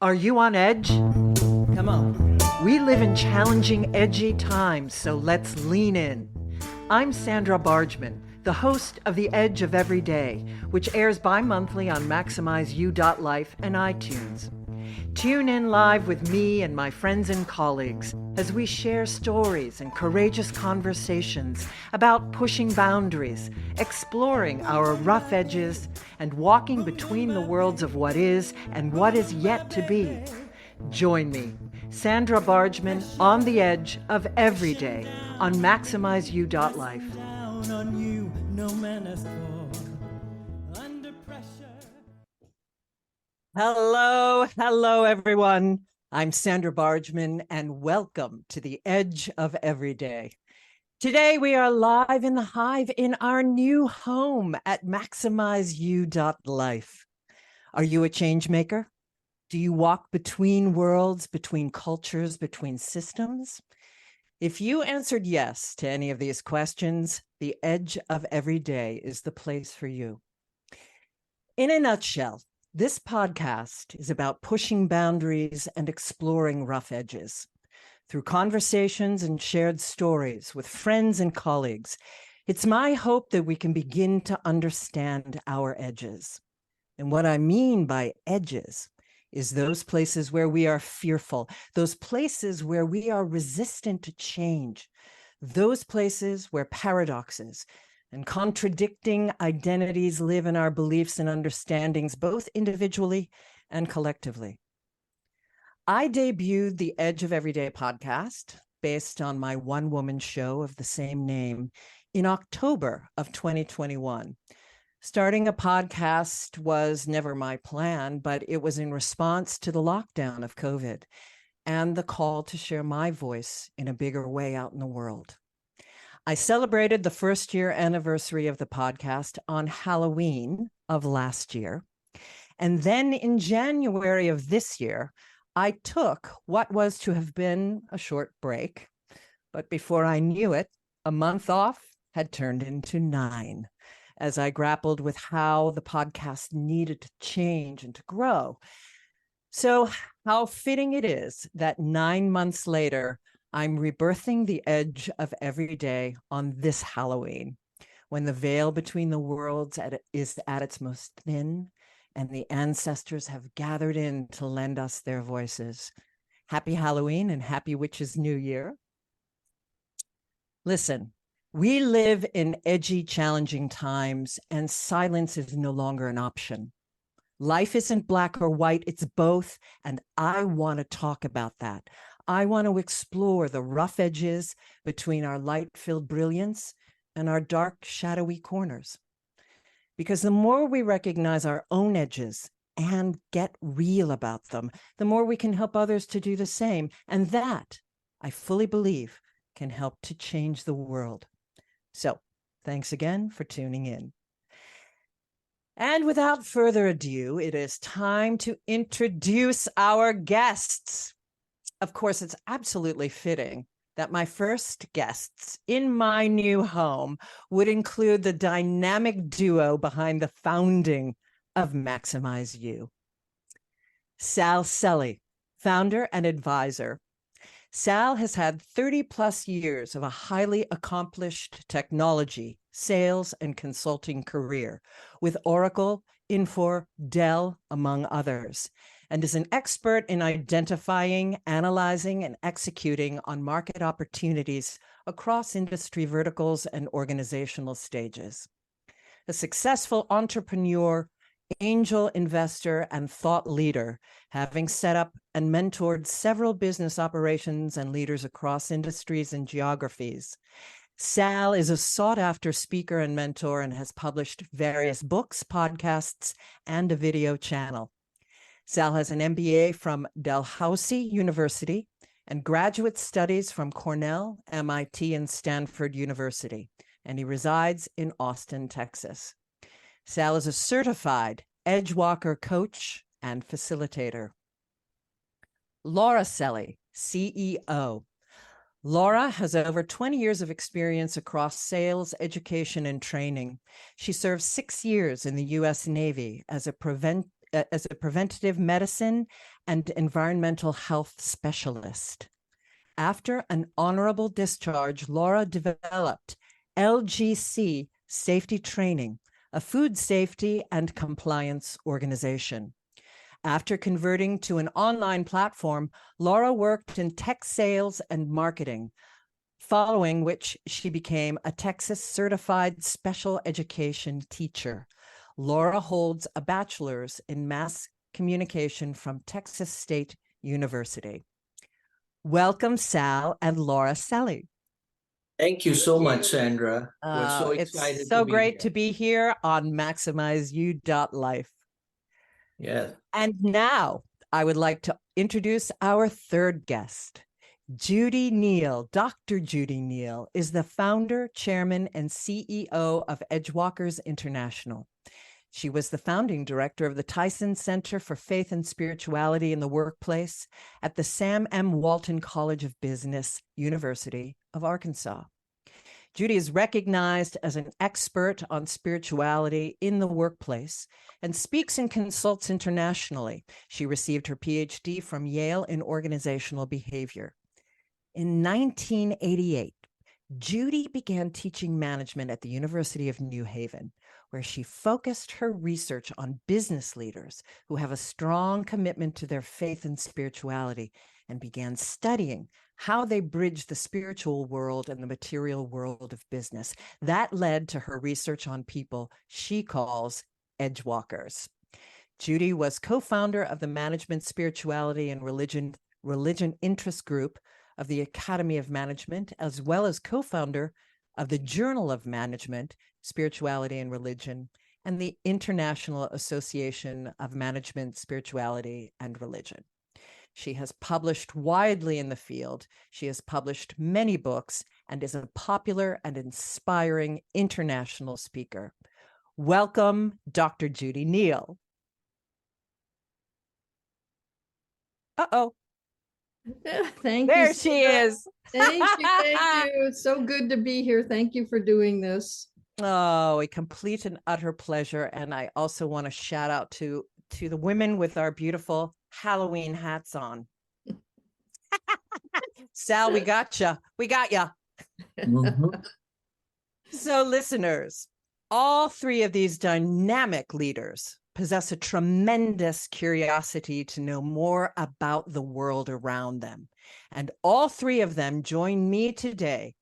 Are you on edge? Come on. We live in challenging, edgy times, so let's lean in. I'm Sandra Bargman, the host of The Edge of Every Day, which airs bi-monthly on MaximizeU.Life and iTunes. Tune in live with me and my friends and colleagues as we share stories and courageous conversations about pushing boundaries, exploring our rough edges, and walking between the worlds of what is and what is yet to be. Join me, Sandra Bargman, on the edge of every day on MaximizeU.Life. Hello, everyone. I'm Sandra Bargman, and welcome to the Edge of Every Day. Today, we are live in the Hive in our new home at MaximizeU.Life. Are you a change maker? Do you walk between worlds, between cultures, between systems? If you answered yes to any of these questions, the Edge of Every Day is the place for you. In a nutshell, this podcast is about pushing boundaries and exploring rough edges. Through conversations and shared stories with friends and colleagues, it's my hope that we can begin to understand our edges. And what I mean by edges is those places where we are fearful, those places where we are resistant to change, those places where paradoxes and contradicting identities live in our beliefs and understandings, both individually and collectively. I debuted the Edge of Everyday podcast based on my one-woman show of the same name in October of 2021. Starting a podcast was never my plan, but it was in response to the lockdown of COVID and the call to share my voice in a bigger way out in the world. I celebrated the first year anniversary of the podcast on Halloween of last year. And then in January of this year, I took what was to have been a short break. But before I knew it, a month off had turned into 9 as I grappled with how the podcast needed to change and to grow. So how fitting it is that 9 months later, I'm rebirthing the Edge of Every Day on this Halloween, when the veil between the worlds is at its most thin, and the ancestors have gathered in to lend us their voices. Happy Halloween and happy Witches' New Year. Listen, we live in edgy, challenging times, and silence is no longer an option. Life isn't black or white, it's both, and I want to talk about that. I want to explore the rough edges between our light-filled brilliance and our dark, shadowy corners. Because the more we recognize our own edges and get real about them, the more we can help others to do the same. And that, I fully believe, can help to change the world. So, thanks again for tuning in. And without further ado, it is time to introduce our guests. Of course, it's absolutely fitting that my first guests in my new home would include the dynamic duo behind the founding of MaximizeU. Sal Celly, founder and advisor. Sal has had 30 plus years of a highly accomplished technology, sales, and consulting career with Oracle, Infor, Dell, among others, and is an expert in identifying, analyzing, and executing on market opportunities across industry verticals and organizational stages. A successful entrepreneur, angel investor, and thought leader, having set up and mentored several business operations and leaders across industries and geographies. Sal is a sought-after speaker and mentor and has published various books, podcasts, and a video channel. Sal has an MBA from Dalhousie University and graduate studies from Cornell, MIT, and Stanford University, and he resides in Austin, Texas. Sal is a certified Edgewalker coach and facilitator. Laura Celly, CEO. Laura has over 20 years of experience across sales, education, and training. She served 6 years in the U.S. Navy as a as a preventative medicine and environmental health specialist. After an honorable discharge, Laura developed LGC Safety Training, a food safety and compliance organization. After converting to an online platform, Laura worked in tech sales and marketing, following which she became a Texas certified special education teacher. Laura holds a bachelor's in mass communication from Texas State University. Welcome, Sal and Laura Celly. Thank you so much, Sandra. We're so excited it's so to be great here. to be here on MaximizeU.Life. Yeah. And now I would like to introduce our third guest. Judi Neal. Dr. Judi Neal is the founder, chairman, and CEO of Edgewalkers International. She was the founding director of the Tyson Center for Faith and Spirituality in the Workplace at the Sam M. Walton College of Business, University of Arkansas. Judi is recognized as an expert on spirituality in the workplace and speaks and consults internationally. She received her PhD from Yale in organizational behavior. In 1988, Judi began teaching management at the University of New Haven, where she focused her research on business leaders who have a strong commitment to their faith and spirituality, and began studying how they bridge the spiritual world and the material world of business. That led to her research on people she calls edgewalkers. Judi was co-founder of the Management, Spirituality, and Religion Interest Group of the Academy of Management, as well as co-founder of the Journal of Management, Spirituality, and Religion, and the International Association of Management, Spirituality, and Religion. She has published widely in the field. She has published many books and is a popular and inspiring international speaker. Welcome, Dr. Judi Neal. Uh-oh. Thank you. There she is. Thank you. Thank you. It's so good to be here. Thank you for doing this. Oh, a complete and utter pleasure. And I also want to shout out to the women with our beautiful Halloween hats on. Sal, we got you. We got you. Mm-hmm. So, listeners, all three of these dynamic leaders possess a tremendous curiosity to know more about the world around them. And all three of them join me today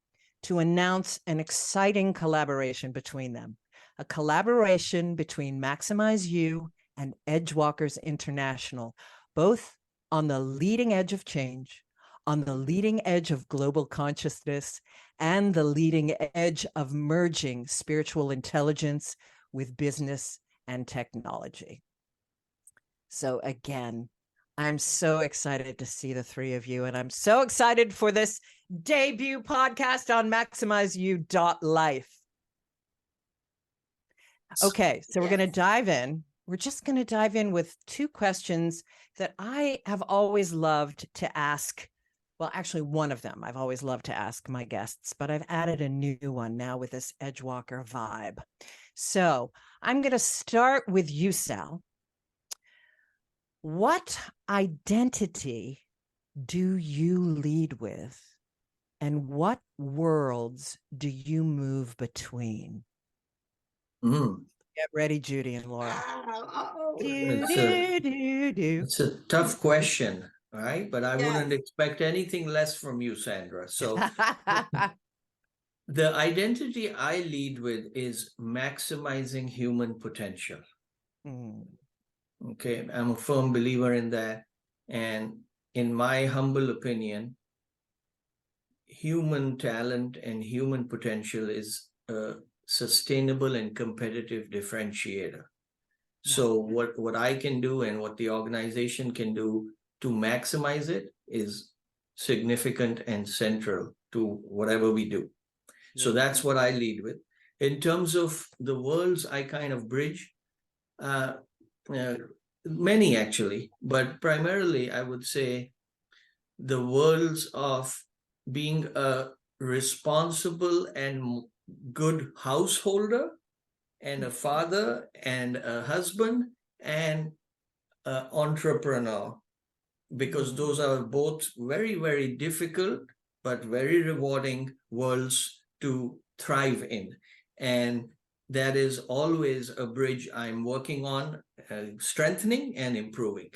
to announce an exciting collaboration between them, a collaboration between MaximizeU and Edgewalkers International, both on the leading edge of change, on the leading edge of global consciousness, and the leading edge of merging spiritual intelligence with business and technology. So again, I'm so excited to see the three of you, and I'm so excited for this debut podcast on MaximizeU.Life. Okay, so we're going to dive in. We're just going to dive in with two questions that I have always loved to ask. Well, actually, one of them I've always loved to ask my guests, but I've added a new one now with this Edgewalker vibe. So I'm going to start with you, Sal. What identity do you lead with, and what worlds do you move between? Get ready, Judi and Laura. It's a tough question, right? But I wouldn't expect anything less from you, Sandra. So the identity I lead with is maximizing human potential. Okay, I'm a firm believer in that. And in my humble opinion, human talent and human potential is a sustainable and competitive differentiator. So what I can do and what the organization can do to maximize it is significant and central to whatever we do. So that's what I lead with. In terms of the worlds I kind of bridge, many actually, but primarily I would say the worlds of being a responsible and good householder and a father and a husband and entrepreneur, because those are both very, very difficult but very rewarding worlds to thrive in. And that is always a bridge I'm working on, strengthening and improving.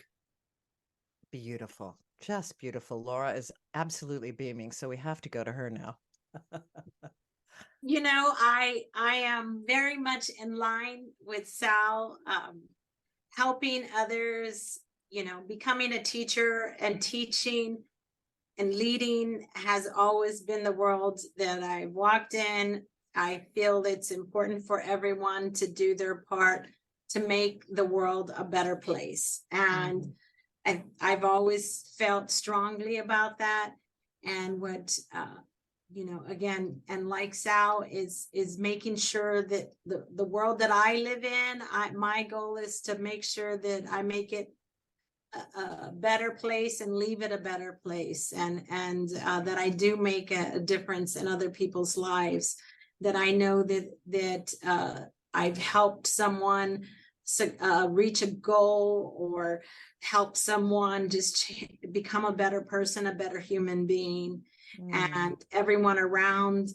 Beautiful. Just beautiful. Laura is absolutely beaming, so we have to go to her now. You know, I am very much in line with Sal, helping others, you know, becoming a teacher and teaching and leading has always been the world that I walked in. I feel it's important for everyone to do their part to make the world a better place. And I've always felt strongly about that. And what, you know, again, and like Sal is making sure that the world that I live in, my goal is to make sure that I make it a better place and leave it a better place, and that I do make a difference in other people's lives, that I know that I've helped someone reach a goal, or help someone just become a better person, a better human being. And everyone around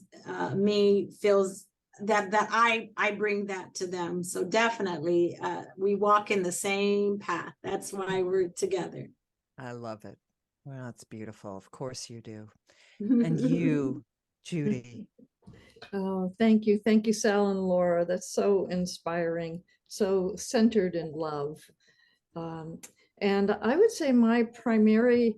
me feels that I bring that to them. So definitely we walk in the same path. That's why we're together. I love it. Well, it's beautiful. Of course you do. And you, Judi. Oh, thank you. Thank you, Sal and Laura. That's so inspiring, so centered in love. And I would say my primary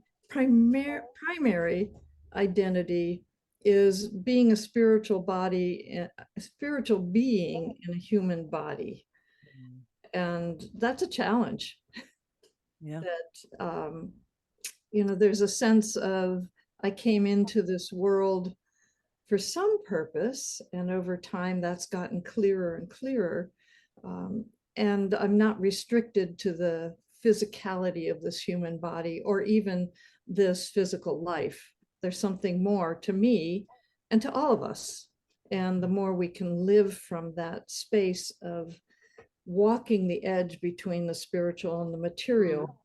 identity is being a spiritual body, a spiritual being in a human body. And that's a challenge. Yeah. That, you know, there's a sense of, I came into this world for some purpose, and over time that's gotten clearer and clearer. And I'm not restricted to the physicality of this human body or even this physical life. There's something more to me and to all of us. And the more we can live from that space of walking the edge between the spiritual and the material,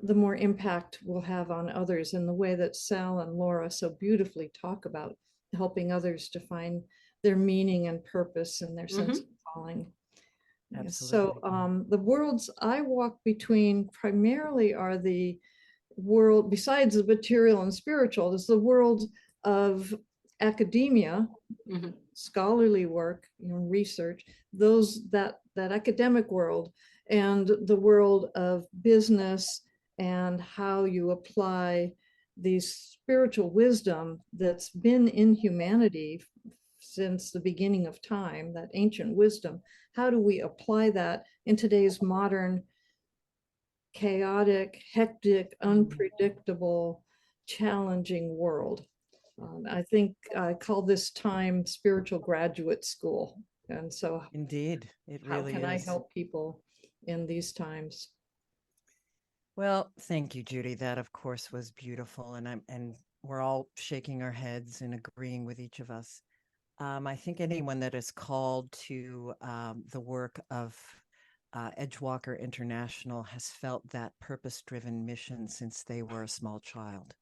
the more impact we'll have on others, in the way that Sal and Laura so beautifully talk about helping others to find their meaning and purpose and their sense of calling. Absolutely. So the worlds I walk between primarily are the world, besides the material and spiritual, is the world of academia, scholarly work, you know, research, that academic world, and the world of business, and how you apply these spiritual wisdom that's been in humanity since the beginning of time, that ancient wisdom. How do we apply that in today's modern, chaotic, hectic, unpredictable, challenging world? I think I call this time spiritual graduate school. And so indeed, it really is. How can I help people in these times? Well, thank you, Judi. That, of course, was beautiful. And we're all shaking our heads and agreeing with each of us. I think anyone that is called to the work of Edgewalker International has felt that purpose-driven mission since they were a small child,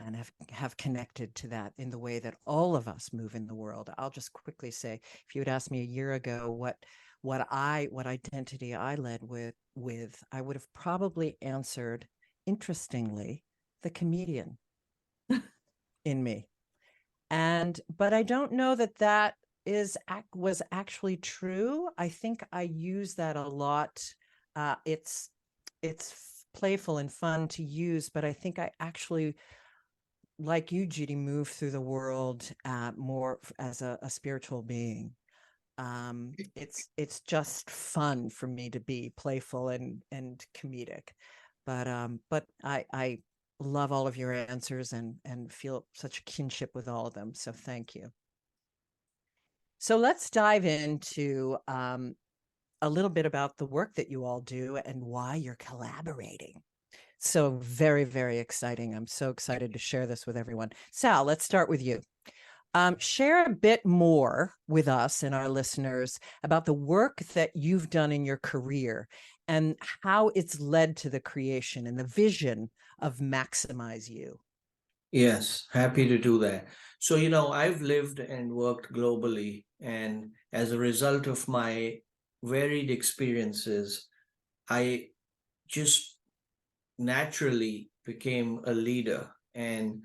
and have connected to that in the way that all of us move in the world. I'll just quickly say, if you had asked me a year ago what identity I led with, I would have probably answered, interestingly, the comedian in me. But I don't know that was actually true. I think I use that a lot. It's playful and fun to use, but I think I actually, like you, Judi, move through the world more as a spiritual being. It's just fun for me to be playful and comedic, but I love all of your answers and feel such kinship with all of them. So thank you. So let's dive into a little bit about the work that you all do and why you're collaborating. So very, very exciting. I'm so excited to share this with everyone. Sal, let's start with you. Share a bit more with us and our listeners about the work that you've done in your career and how it's led to the creation and the vision of Maximize You. Yes, happy to do that. So, I've lived and worked globally, and as a result of my varied experiences, I just naturally became a leader, and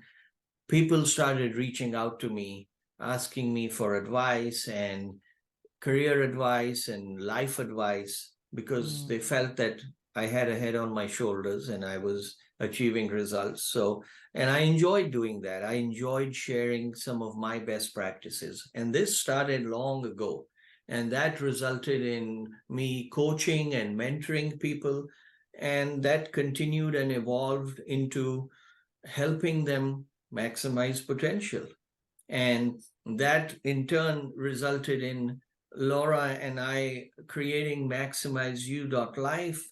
people started reaching out to me, asking me for advice and career advice and life advice because they felt that I had a head on my shoulders and I was achieving results. So, and I enjoyed doing that. I enjoyed sharing some of my best practices. And this started long ago. And that resulted in me coaching and mentoring people. And that continued and evolved into helping them maximize potential. And that in turn resulted in Laura and I creating MaximizeU.Life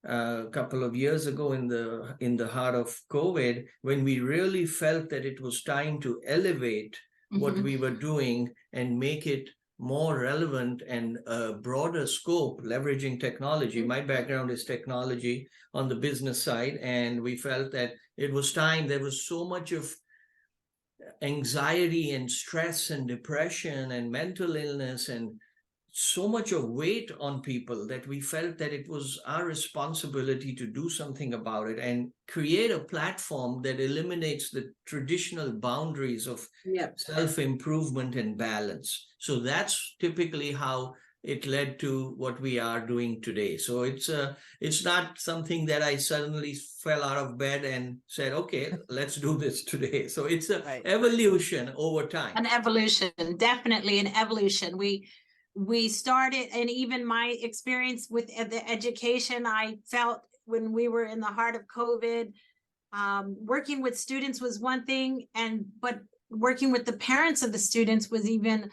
a couple of years ago in the heart of COVID, when we really felt that it was time to elevate what we were doing and make it more relevant and a broader scope, leveraging technology. My background is technology on the business side, and we felt that it was time. There was so much of anxiety and stress and depression and mental illness and so much of weight on people that we felt that it was our responsibility to do something about it and create a platform that eliminates the traditional boundaries of self-improvement and balance. So that's typically how it led to what we are doing today. So it's not something that I suddenly fell out of bed and said, okay, let's do this today. So it's an evolution over time. An evolution, definitely an evolution. We started, and even my experience with the education, I felt when we were in the heart of COVID, working with students was one thing, but working with the parents of the students was even,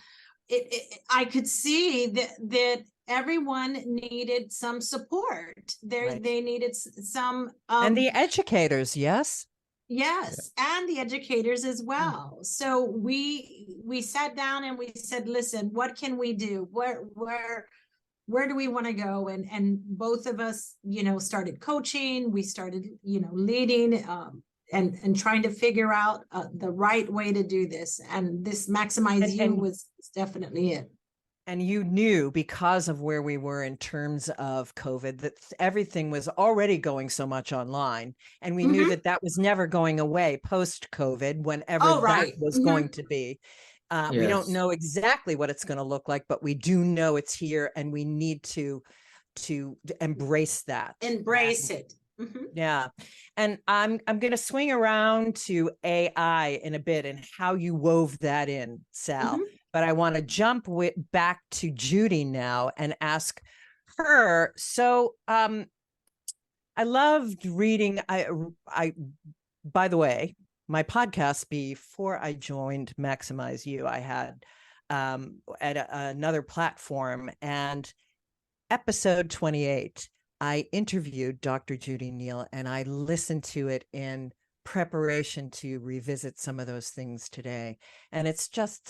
I could see that everyone needed some support. They needed some, and the educators, yes. Yes, and the educators as well. So we sat down and we said, listen, what can we do? Where do we want to go? And both of us, started coaching. We started, leading and trying to figure out the right way to do this. And this Maximize You was definitely it. And you knew, because of where we were in terms of COVID, that everything was already going so much online. And we knew that was never going away post-COVID, whenever that was going to be. We don't know exactly what it's going to look like, but we do know it's here, and we need to embrace that. Embrace it. Yeah. And I'm going to swing around to AI in a bit and how you wove that in, Sal. But I want to jump back to Judi now and ask her. So I loved reading. I by the way, my podcast before I joined Maximize You, I had at another platform, and episode 28, I interviewed Dr. Judi Neal, and I listened to it in preparation to revisit some of those things today. And it's just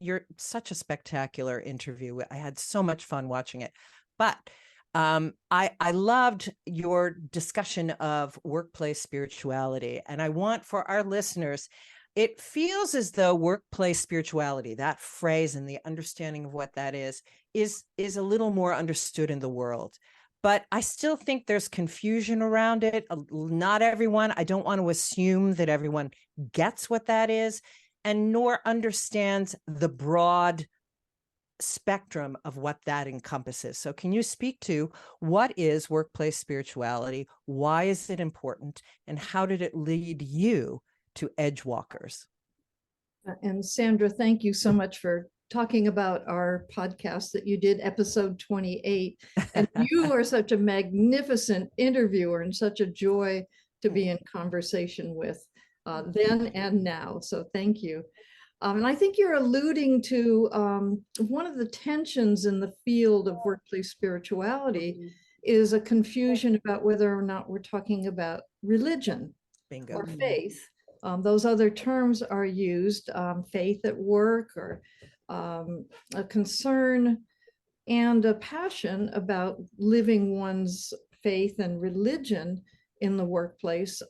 you're such a spectacular interview. I had so much fun watching it. But I loved your discussion of workplace spirituality. And I want for our listeners, it feels as though workplace spirituality, that phrase and the understanding of what that is a little more understood in the world. But I still think there's confusion around it. Not everyone, I don't want to assume that everyone gets what that is, and nor understands the broad spectrum of what that encompasses. So can you speak to what is workplace spirituality? Why is it important? And how did it lead you to Edgewalkers? And Sandra, thank you so much for talking about our podcast that you did, episode 28. And you are such a magnificent interviewer and such a joy to be in conversation with then and now. So thank you. And I think you're alluding to one of the tensions in the field of workplace spirituality is a confusion about whether or not we're talking about religion or faith. Those other terms are used, faith at work, or a concern and a passion about living one's faith and religion in the workplace,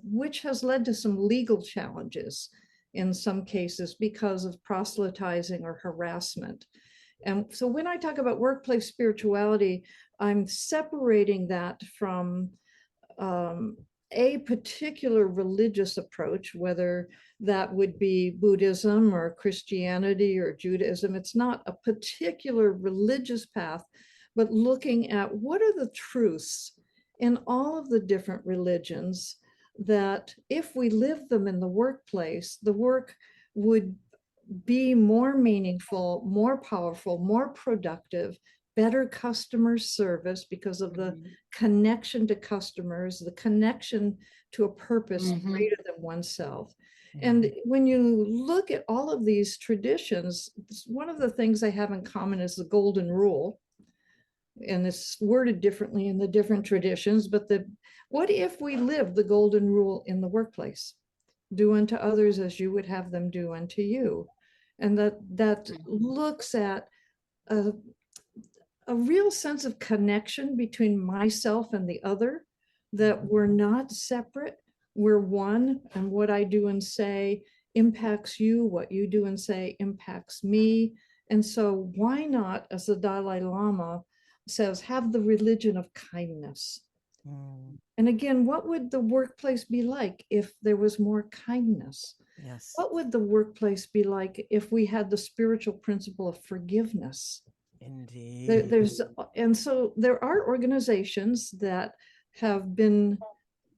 which has led to some legal challenges in some cases because of proselytizing or harassment. And so when I talk about workplace spirituality, I'm separating that from a particular religious approach, whether that would be Buddhism or Christianity or Judaism. It's not a particular religious path, but looking at what are the truths in all of the different religions that if we live them in the workplace, the work would be more meaningful, more powerful, more productive, better customer service because of the connection to customers, the connection to a purpose greater than oneself. And when you look at all of these traditions, one of the things they have in common is the golden rule. And it's worded differently in the different traditions, but what if we live the golden rule in the workplace? Do unto others as you would have them do unto you. And that looks at a real sense of connection between myself and the other, that we're not separate, we're one, and what I do and say impacts you, what you do and say impacts me. And so why not, as the Dalai Lama says, have the religion of kindness? And again, what would the workplace be like if there was more kindness? Yes. What would the workplace be like if we had the spiritual principle of forgiveness? Indeed. And so there are organizations that have been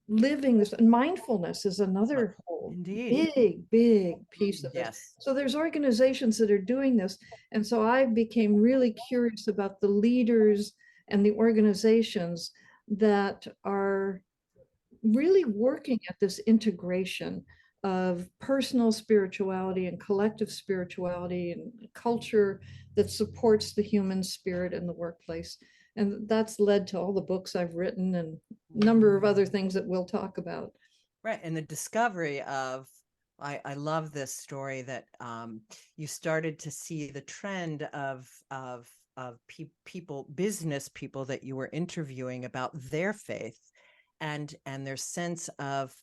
living this, and mindfulness is another whole big piece of this. So there's organizations that are doing this. And so I became really curious about the leaders and the organizations that are really working at this integration of personal spirituality and collective spirituality and culture that supports the human spirit in the workplace. And that's led to all the books I've written and a number of other things that we'll talk about. Right. And the discovery of, I love this story that you started to see the trend of people, business people that you were interviewing about their faith and their sense of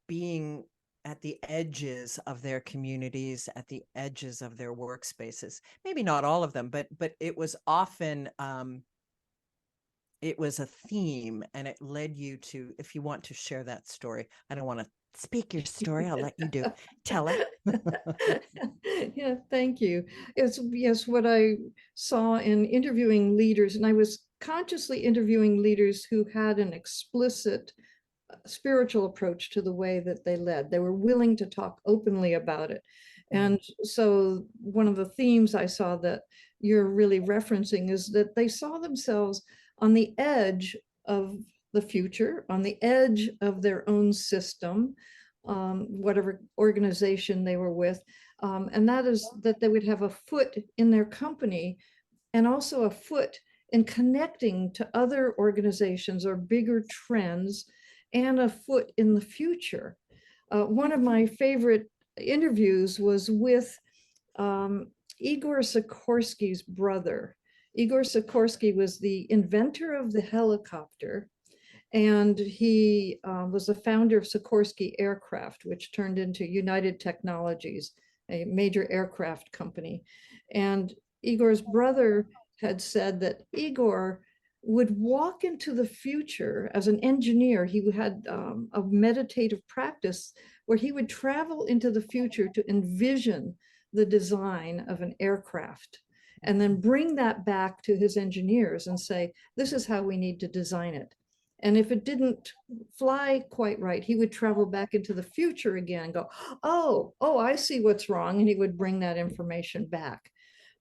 being at the edges of their communities, at the edges of their workspaces. Maybe not all of them, but it was often, it was a theme, and it led you to, if you want to share that story, I don't want to speak your story, I'll let you do. Tell it. Yeah, thank you. Yes, what I saw in interviewing leaders, and I was consciously interviewing leaders who had an explicit spiritual approach to the way that they led. They were willing to talk openly about it. And so one of the themes I saw that you're really referencing is that they saw themselves on the edge of the future, on the edge of their own system, whatever organization they were with. And that is that they would have a foot in their company and also a foot in connecting to other organizations or bigger trends, and a foot in the future. One of my favorite interviews was with Igor Sikorsky's brother. Igor Sikorsky was the inventor of the helicopter, and he was the founder of Sikorsky Aircraft, which turned into United Technologies, a major aircraft company. And Igor's brother had said that Igor would walk into the future as an engineer. He had a meditative practice where he would travel into the future to envision the design of an aircraft and then bring that back to his engineers and say, this is how we need to design it. And if it didn't fly quite right, he would travel back into the future again and go, oh, I see what's wrong. And he would bring that information back.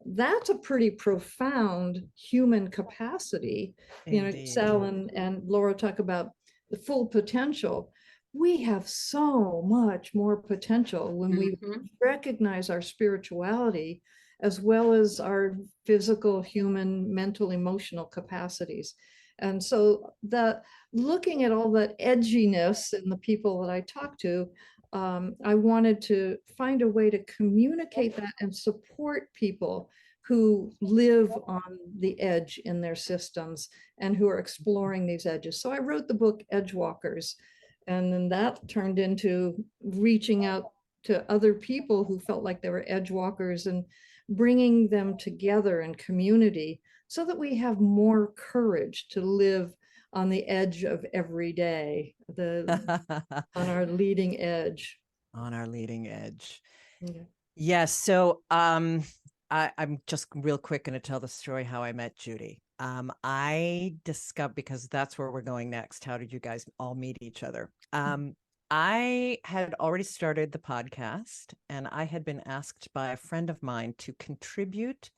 That's a pretty profound human capacity. Indeed. You know, Sal and Laura talk about the full potential. We have so much more potential when we recognize our spirituality as well as our physical, human, mental, emotional capacities. And so that looking at all that edginess in the people that I talk to, I wanted to find a way to communicate that and support people who live on the edge in their systems and who are exploring these edges. So I wrote the book Edgewalkers, and then that turned into reaching out to other people who felt like they were edgewalkers and bringing them together in community so that we have more courage to live on the edge of every day, on our leading edge. On our leading edge. Yeah. Yes. So I'm just real quick going to tell the story how I met Judi. I discovered, because that's where we're going next. How did you guys all meet each other? I had already started the podcast, and I had been asked by a friend of mine to contribute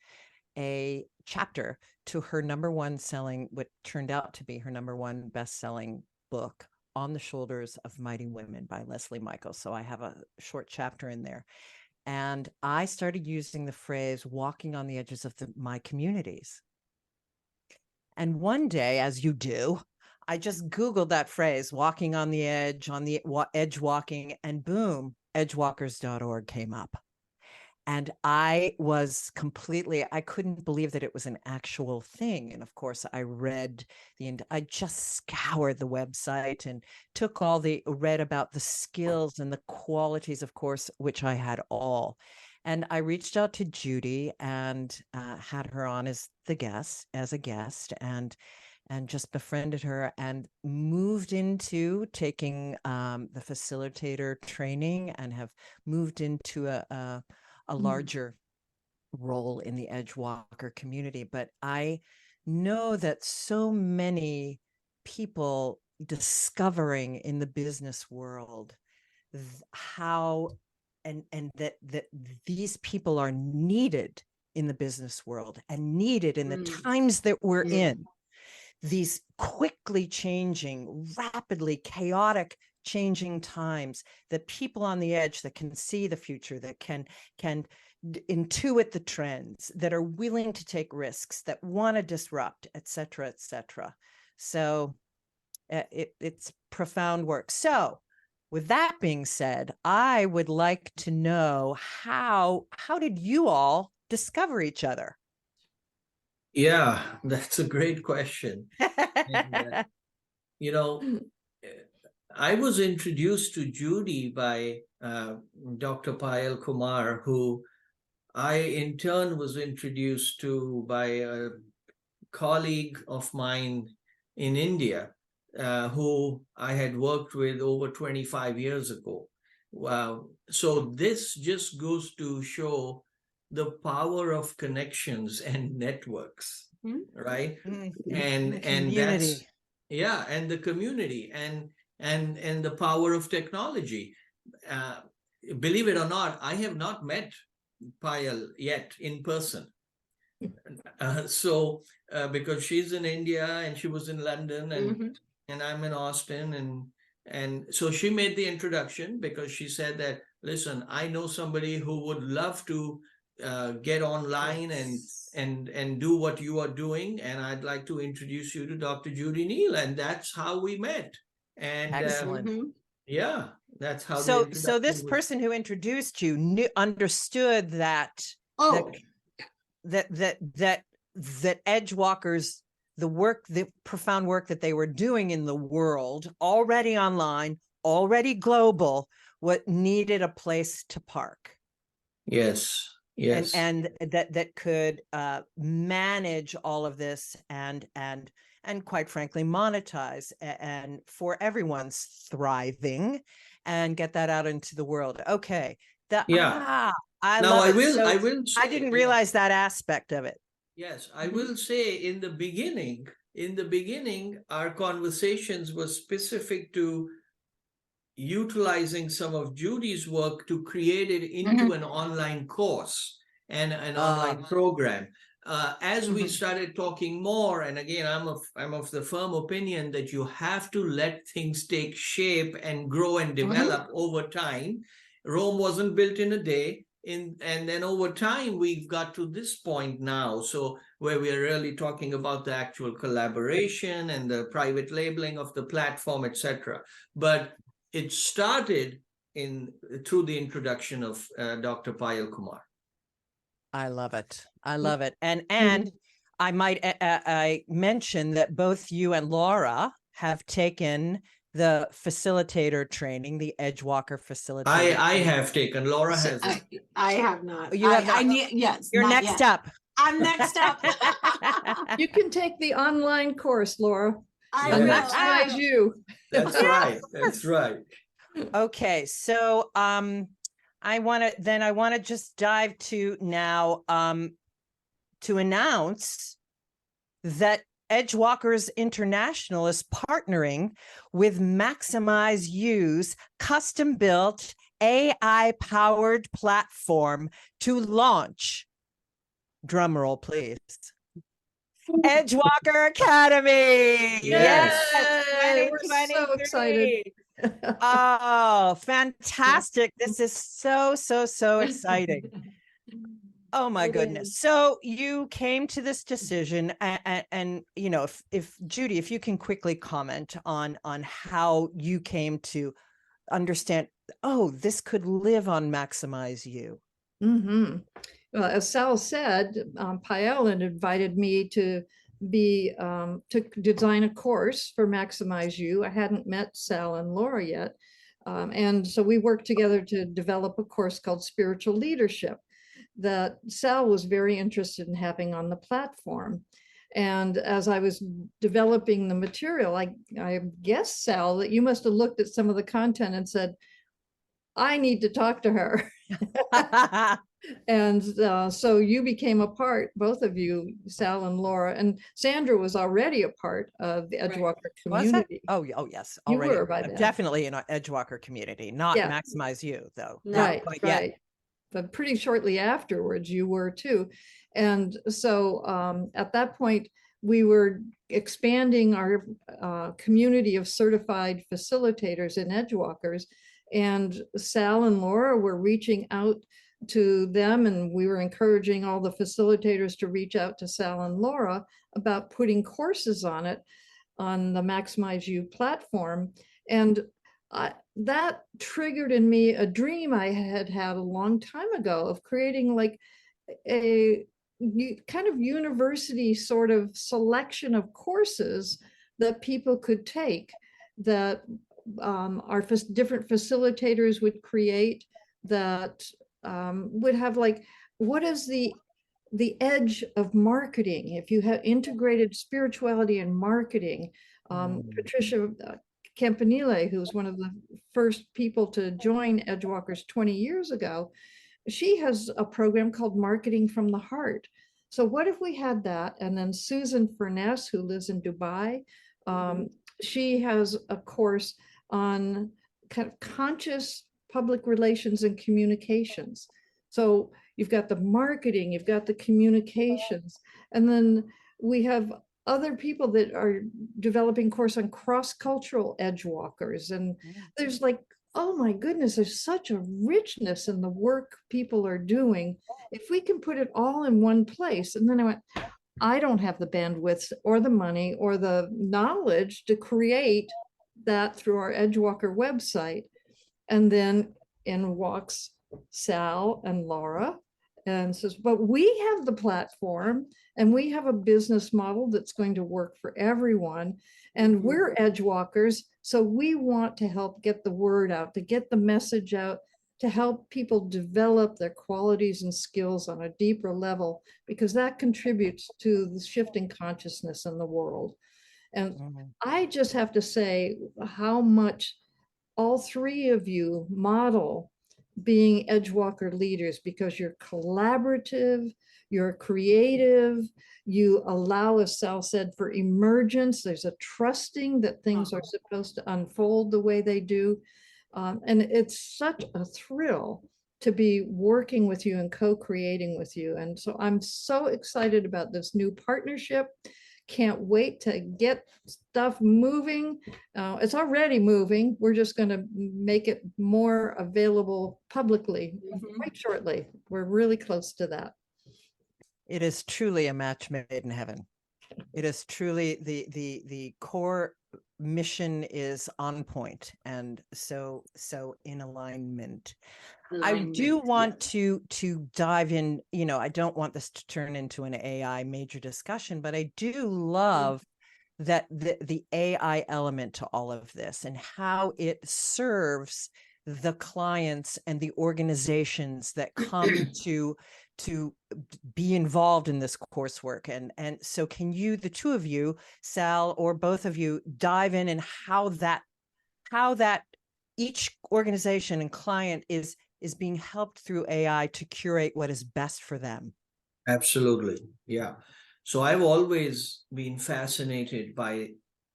a chapter to her #1 selling, what turned out to be her #1 best-selling book, On the Shoulders of Mighty Women by Leslie Michaels. So I have a short chapter in there. And I started using the phrase walking on the edges of my communities. And one day, as you do, I just Googled that phrase, walking on the edge, edge walking, and boom, edgewalkers.org came up. And I was I couldn't believe that it was an actual thing. And of course, I just scoured the website and read about the skills and the qualities, of course, which I had all. And I reached out to Judi and had her on as a guest, and just befriended her and moved into taking the facilitator training, and have moved into a larger role in the Edgewalker community. But I know that so many people discovering in the business world how and that these people are needed in the business world and needed in the times that we're in, these quickly changing, rapidly chaotic changing times, that people on the edge that can see the future, that can intuit the trends, that are willing to take risks, that want to disrupt, et cetera, et cetera. So it's profound work. So with that being said, I would like to know how did you all discover each other? Yeah, that's a great question. And, I was introduced to Judi by Dr. Payal Kumar, who I in turn was introduced to by a colleague of mine in India, who I had worked with over 25 years ago. Wow. So this just goes to show the power of connections and networks, right? And that's, yeah, and the community and the power of technology. Believe it or not, I have not met Payal yet in person. Because she's in India and she was in London, and I'm in Austin, and so she made the introduction because she said that, listen, I know somebody who would love to get online and do what you are doing, and I'd like to introduce you to Dr. Judi Neal, and that's how we met. And excellent. Yeah, that's how. So this person who introduced you understood that that Edgewalkers, the profound work that they were doing in the world, already online, already global, what needed a place to park. Yes. And that could manage all of this and quite frankly monetize and for everyone's thriving and get that out into the world. Okay. I didn't realize that aspect of it. Yes, I will say in the beginning, our conversations were specific to utilizing some of Judi's work to create it into an online course and an online program. As we started talking more, and again, I'm of the firm opinion that you have to let things take shape and grow and develop over time. Rome wasn't built in a day. And then over time, we've got to this point now. So where we are really talking about the actual collaboration and the private labeling of the platform, etc. But it started through the introduction of Dr. Payal Kumar. I love it. I love it. And I might I mention that both you and Laura have taken the facilitator training, the Edgewalker facilitator. I training. have taken. Laura So, hasn't. I have not. You have I not? need, yes. You're not next yet. up. I'm next up. You can take the online course, Laura. I And will. maximize you. That's right. That's right. Okay, so I want to just dive to now to announce that Edgewalkers International is partnering with MaximizeU's custom-built AI-powered platform to launch, drumroll please, Edgewalker Academy. Yes. Yay, we're so 2023. excited. Oh, fantastic. This is so exciting. Oh my It goodness. is. So you came to this decision and you know, if Judi, if you can quickly comment on how you came to understand, oh, this could live on MaximizeU. Well, as Sal said, Pael had invited me to be to design a course for MaximizeU. I hadn't met Sal and Laura yet. And so we worked together to develop a course called Spiritual Leadership that Sal was very interested in having on the platform. And as I was developing the material, I guess, Sal, that you must have looked at some of the content and said, I need to talk to her. And so you became a part, both of you, Sal and Laura, and Sandra was already a part of the Edgewalker community. Oh, yes, You already. were by then. Definitely in our Edgewalker community, not Yeah. MaximizeU though. No. Right, Not yet. right. But pretty shortly afterwards, you were too. And so at that point, we were expanding our community of certified facilitators in Edgewalkers. And Sal and Laura were reaching out to them, and we were encouraging all the facilitators to reach out to Sal and Laura about putting courses on it on the MaximizeU platform. And that triggered in me a dream I had had a long time ago of creating like a kind of university sort of selection of courses that people could take, that our different facilitators would create, that would have like, what is the edge of marketing? If you have integrated spirituality and marketing, Patricia Campanile, who's one of the first people to join Edgewalkers 20 years ago, she has a program called Marketing from the Heart. So what if we had that? And then Susan Furness, who lives in Dubai, she has a course on kind of conscious public relations and communications. So you've got the marketing, you've got the communications, and then we have other people that are developing course on cross-cultural edgewalkers. And there's like, oh my goodness, there's such a richness in the work people are doing. If we can put it all in one place. And then I went, I don't have the bandwidth or the money or the knowledge to create that through our Edgewalker website. And then in walks Sal and Laura and says, but we have the platform and we have a business model that's going to work for everyone. And we're Edgewalkers, so we want to help get the word out, to get the message out, to help people develop their qualities and skills on a deeper level, because that contributes to the shifting consciousness in the world. And I just have to say how much all three of you model being Edgewalker leaders, because you're collaborative, you're creative, you allow, as Sal said, for emergence. There's a trusting that things are supposed to unfold the way they do. And it's such a thrill to be working with you and co-creating with you. And so I'm so excited about this new partnership. Can't wait to get stuff moving. It's already moving. We're just going to make it more available publicly quite shortly. We're really close to that. It is truly a match made in heaven. It is truly the core mission is on point and so in alignment. I Alignment, do want yeah. to dive in, I don't want this to turn into an AI major discussion, but I do love that the AI element to all of this and how it serves the clients and the organizations that come to be involved in this coursework. And so can you, the two of you, Sal, or both of you, dive in and how that each organization and client is being helped through AI to curate what is best for them? Absolutely. Yeah. So I've always been fascinated by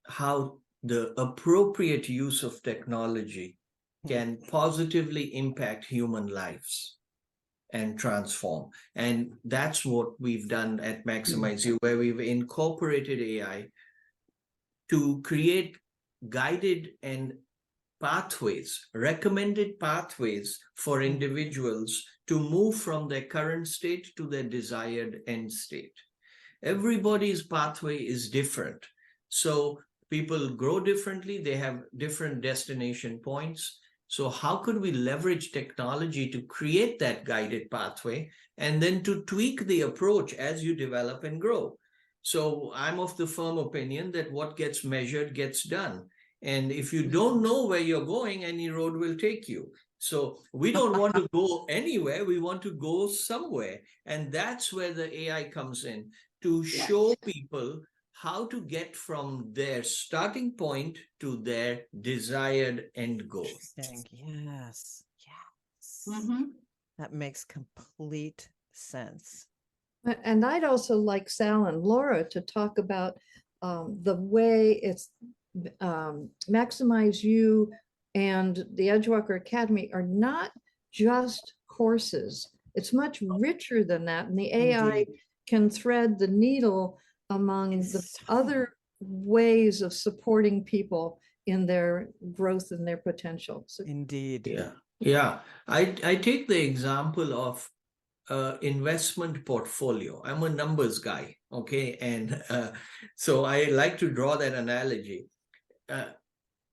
how the appropriate use of technology can positively impact human lives and transform. And that's what we've done at MaximizeU, where we've incorporated AI to create guided and pathways, recommended pathways for individuals to move from their current state to their desired end state. Everybody's pathway is different. So people grow differently, they have different destination points. So how could we leverage technology to create that guided pathway and then to tweak the approach as you develop and grow? So I'm of the firm opinion that what gets measured gets done. And if you don't know where you're going, any road will take you. So we don't want to go anywhere. We want to go somewhere. And that's where the AI comes in to show people how to get from their starting point to their desired end goal. Yes. Mm-hmm. That makes complete sense. And I'd also like Sal and Laura to talk about the way it's Maximize You and the Edgewalker Academy are not just courses. It's much richer than that. And the AI Indeed. can thread the needle among the other ways of supporting people in their growth and their potential. So, Indeed. Yeah. I take the example of investment portfolio. I'm a numbers guy, okay? And so I like to draw that analogy.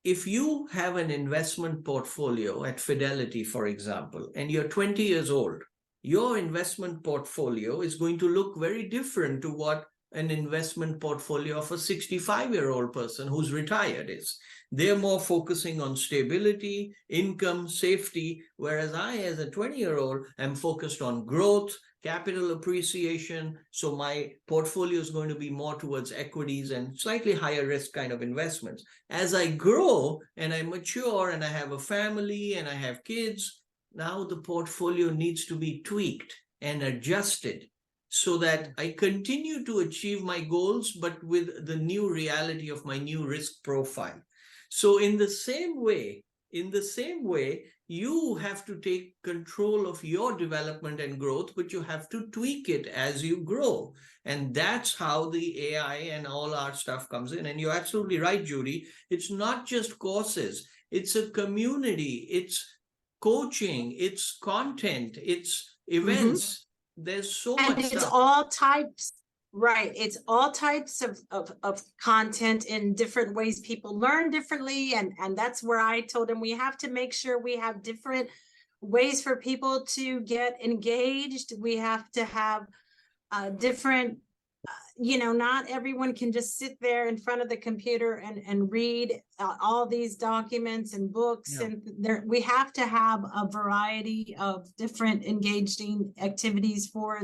If you have an investment portfolio at Fidelity, for example, and you're 20 years old, your investment portfolio is going to look very different to what an investment portfolio of a 65-year-old person who's retired is. They're more focusing on stability, income, safety, whereas I, as a 20-year-old, am focused on growth, capital appreciation. So my portfolio is going to be more towards equities and slightly higher risk kind of investments. As I grow and I mature and I have a family and I have kids, now the portfolio needs to be tweaked and adjusted so that I continue to achieve my goals, but with the new reality of my new risk profile. So in the same way, you have to take control of your development and growth, but you have to tweak it as you grow. And that's how the AI and all our stuff comes in. And you're absolutely right, Judi. It's not just courses. It's a community. It's coaching. It's content. It's events. There's so much And it's stuff. all types, right? It's all types of content in different ways. People learn differently. And that's where I told him we have to make sure we have different ways for people to get engaged. We have to have different, not everyone can just sit there in front of the computer and read all these documents and books. Yeah. And we have to have a variety of different engaging activities for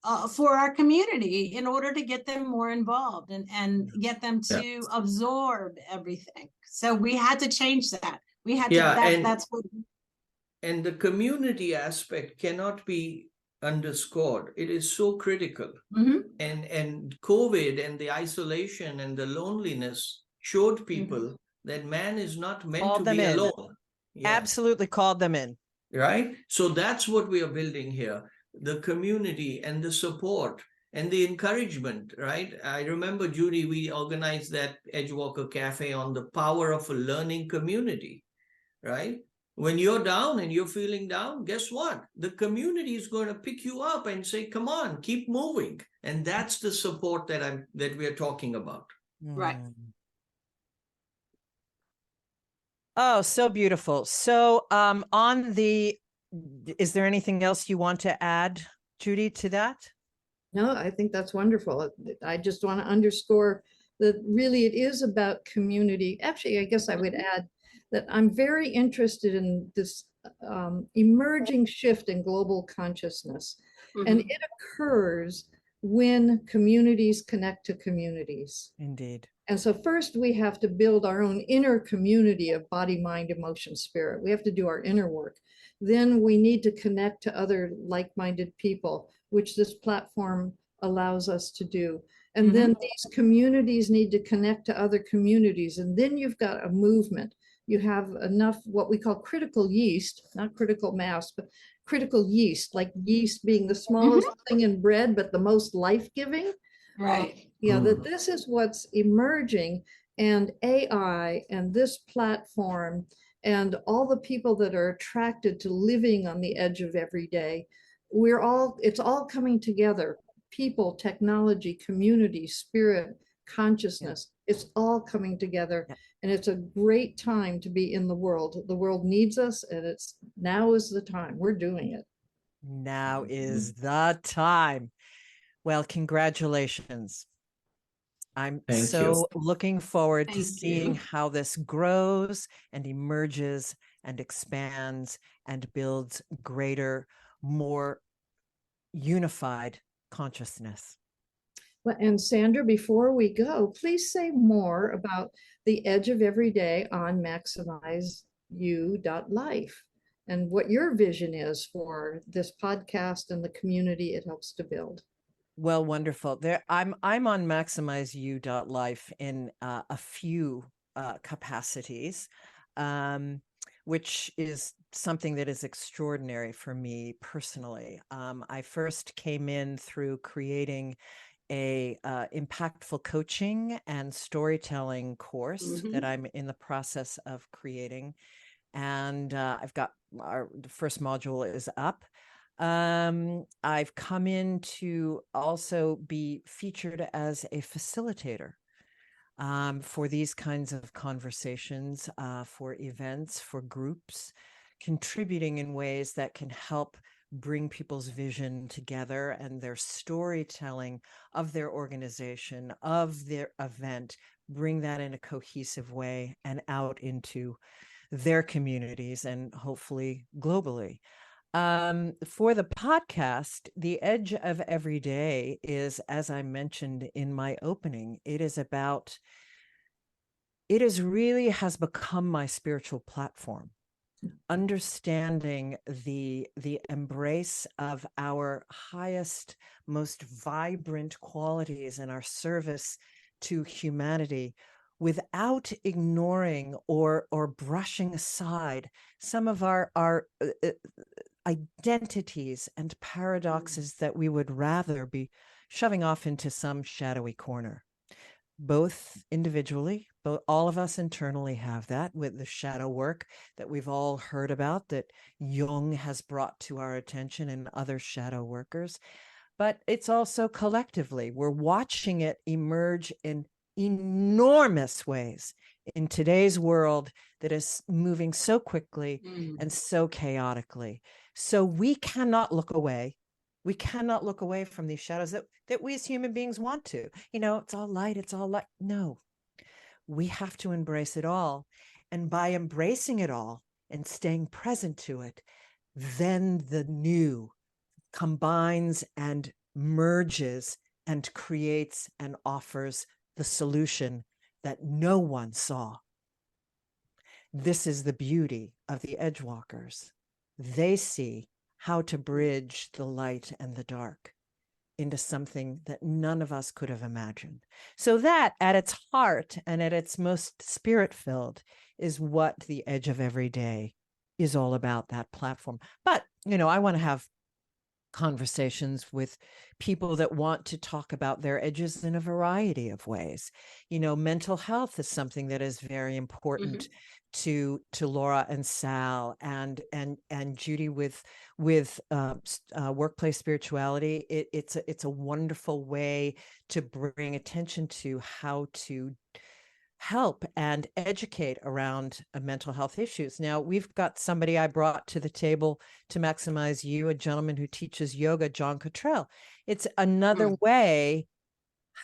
our community in order to get them more involved and get them to absorb everything. So we had to change that. We had to, that's what. And the community aspect cannot be underscored. It is so critical. And COVID and the isolation and the loneliness showed people that man is not meant to be alone. Absolutely called them in. Right? So that's what we are building here. The community and the support and the encouragement, right? I remember, Judi, we organized that Edgewalker Cafe on the power of a learning community, right? When you're down and you're feeling down, guess what? The community is going to pick you up and say, come on, keep moving. And that's the support that we are talking about. Right. Oh, so beautiful. So is there anything else you want to add, Judi, to that? No, I think that's wonderful. I just want to underscore that really it is about community. Actually, I guess I would add that I'm very interested in this emerging shift in global consciousness. And it occurs when communities connect to communities. Indeed. And so first we have to build our own inner community of body, mind, emotion, spirit. We have to do our inner work. Then we need to connect to other like-minded people, which this platform allows us to do. And then these communities need to connect to other communities. And then you've got a movement. You have enough what we call critical yeast, not critical mass, but critical yeast, like yeast being the smallest thing in bread, but the most life-giving. Right. Yeah, that this is what's emerging, and AI and this platform and all the people that are attracted to living on the edge of every day, it's all coming together. People, technology, community, spirit, consciousness, it's all coming together. And it's a great time to be in the world. The world needs us, and now is the time. We're doing it. Now is the time. Well, congratulations. I'm Thank so you. looking forward to Thank seeing you. how this grows and emerges and expands and builds greater, more unified consciousness. Well, and Sandra, before we go, please say more about the edge of every day on MaximizeU.Life and what your vision is for this podcast and the community it helps to build. Well, wonderful. I'm on MaximizeU.Life in a few capacities, which is something that is extraordinary for me personally. I first came in through creating a impactful coaching and storytelling course that I'm in the process of creating, and I've got the first module is up. I've come in to also be featured as a facilitator for these kinds of conversations, for events, for groups, contributing in ways that can help bring people's vision together and their storytelling of their organization, of their event, bring that in a cohesive way and out into their communities and hopefully globally. For the podcast, The Edge of Every Day is, as I mentioned in my opening, it is really has become my spiritual platform. Understanding the embrace of our highest, most vibrant qualities and our service to humanity, without ignoring or brushing aside some of our identities and paradoxes that we would rather be shoving off into some shadowy corner. Both individually, all of us internally have that with the shadow work that we've all heard about, that Jung has brought to our attention and other shadow workers. But it's also collectively, we're watching it emerge in enormous ways in today's world that is moving so quickly and so chaotically. So we cannot look away. We cannot look away from these shadows that we as human beings want to. It's all light, it's all light. No, we have to embrace it all. And by embracing it all and staying present to it, then the new combines and merges and creates and offers the solution that no one saw. This is the beauty of the Edgewalkers. They see how to bridge the light and the dark into something that none of us could have imagined. So that at its heart and at its most spirit-filled is what the Edge of Every Day is all about, that platform. But, I want to have conversations with people that want to talk about their edges in a variety of ways. Mental health is something that is very important to Laura and Sal and Judi with workplace spirituality. It's a wonderful way to bring attention to how help and educate around mental health issues. Now, we've got somebody I brought to the table to Maximize You, a gentleman who teaches yoga, John Cottrell. It's another way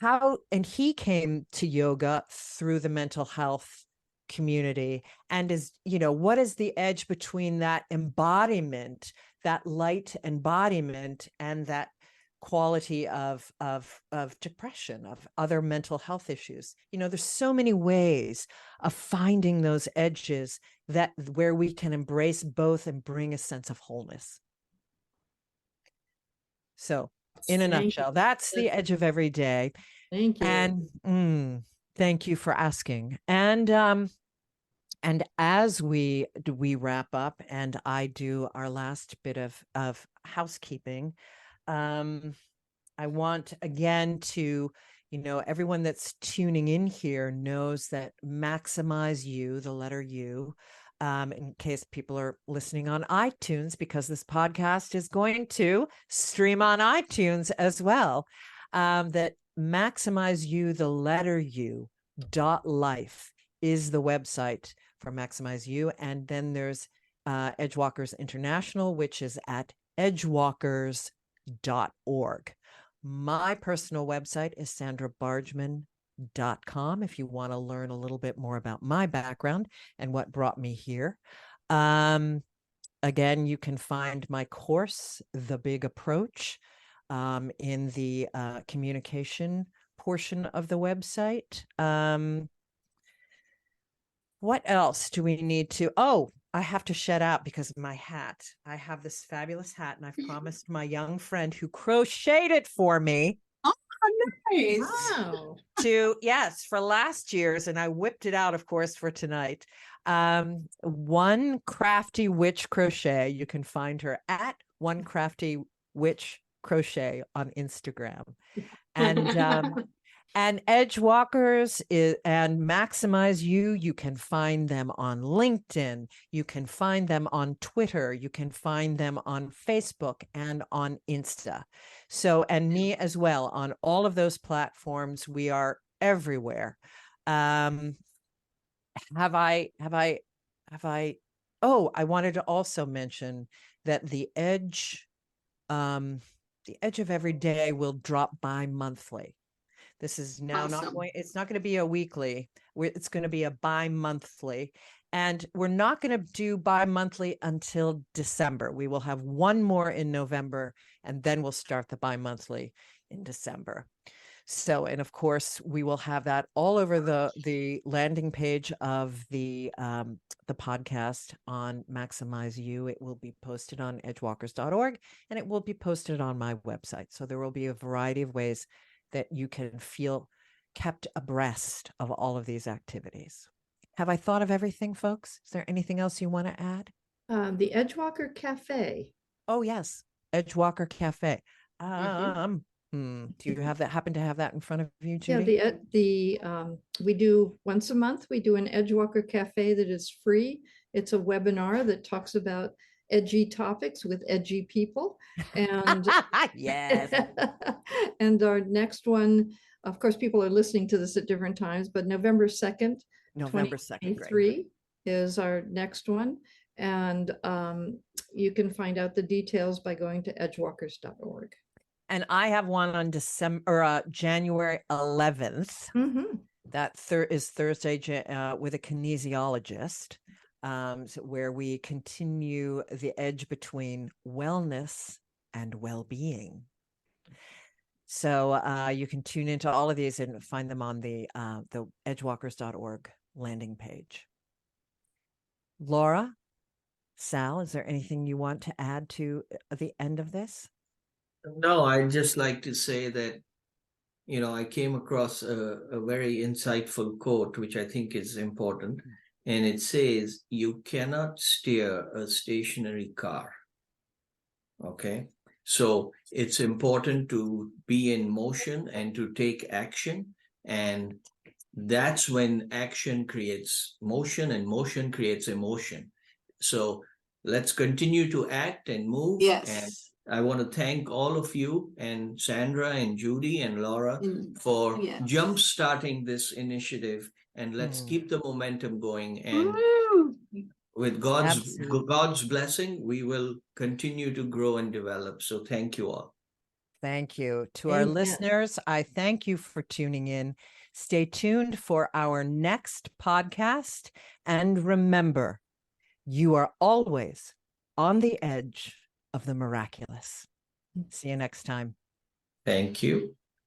and he came to yoga through the mental health community, and is, what is the edge between that embodiment, that light embodiment, and that quality of depression, of other mental health issues? There's so many ways of finding those edges where we can embrace both and bring a sense of wholeness. So in a nutshell, that's the edge of every day. Thank you. And thank you for asking. And as we wrap up and I do our last bit of housekeeping, I want again to, everyone that's tuning in here knows that Maximize You, the letter U, in case people are listening on iTunes, because this podcast is going to stream on iTunes as well, that MaximizeU, the letter U.Life is the website for Maximize You. And then there's Edgewalkers International, which is at edgewalkers.org. My personal website is sandrabargman.com if you want to learn a little bit more about my background and what brought me here. Again, you can find my course, The Big Approach, in the communication portion of the website. What else do we need to? Oh, I have to shout out because of my hat. I have this fabulous hat, and I've promised my young friend who crocheted it for me. Oh, nice. Wow. For last year's, and I whipped it out, of course, for tonight. One Crafty Witch Crochet. You can find her at One Crafty Witch Crochet on Instagram. And and Edgewalkers and Maximize You, you can find them on LinkedIn. You can find them on Twitter. You can find them on Facebook and on Insta. So, and me as well on all of those platforms. We are everywhere. Oh, I wanted to also mention that the edge of every day will drop bi-monthly. This is now it's not going to be a weekly. It's going to be a bi-monthly. And we're not going to do bi-monthly until December. We will have one more in November, and then we'll start the bi-monthly in December. So, and of course, we will have that all over the landing page of the podcast on Maximize You. It will be posted on edgewalkers.org, and it will be posted on my website. So there will be a variety of ways that you can feel kept abreast of all of these activities. Have I thought of everything, folks? Is there anything else you want to add? The Edgewalker Cafe. Oh, yes. Edgewalker Cafe. Do you happen to have that in front of you, Judi? Yeah, we do once a month, we do an Edgewalker Cafe that is free. It's a webinar that talks about edgy topics with edgy people. And yes. And our next one, of course, people are listening to this at different times, but November 2nd, 2023 is our next one. And you can find out the details by going to edgewalkers.org. And I have one on January 11th. Mm-hmm. That is Thursday with a kinesiologist, where we continue the edge between wellness and well-being. So you can tune into all of these and find them on the edgewalkers.org landing page. Laura, Sal, is there anything you want to add to the end of this? No, I'd just like to say that, I came across a very insightful quote, which I think is important. And it says, you cannot steer a stationary car. Okay. So it's important to be in motion and to take action. And that's when action creates motion, and motion creates emotion. So let's continue to act and move. Yes. And I want to thank all of you and Sandra and Judi and Laura for jump-starting this initiative and let's Mm. keep the momentum going. And with Absolutely. God's blessing, we will continue to grow and develop. So thank you all. Thank you. To our Amen. listeners, I thank you for tuning in. Stay tuned for our next podcast. And remember, you are always on the edge of the miraculous. See you next time. Thank you.